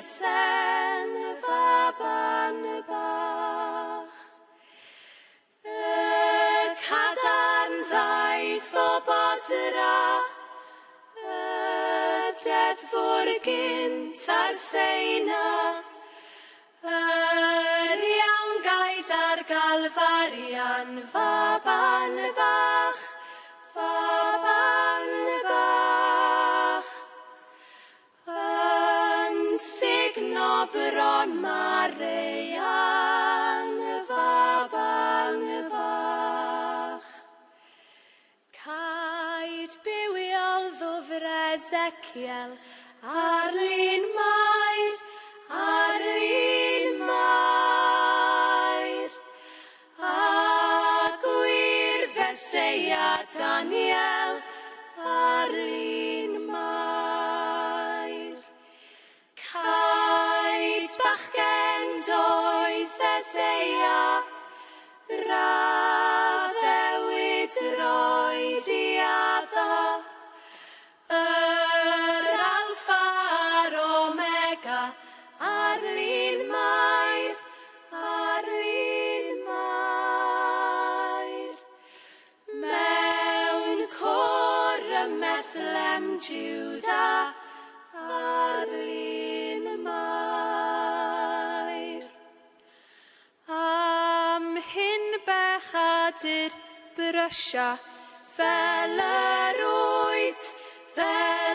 sen faban bach. Cadarn ddaeth o Bosra, deddfwr gynt ar Seina, iawn gaid ar Galfarian faban bach, faban bach. Yn signo bron Marian faban bach. Caid bywiol ddwfr Ezekiel ar lun Mair, ar lun Mair. A gwir Feseia Daniel ar lun Mair. Caid bachgen doeth Eseia, raddewid roed I adda, Alpha a'r Omega ar lun Mair, ar lun Mair. Mewn cor y Methlem Juda ar lun Mair. Am hyn bechadur Brysio fel yr oed, fel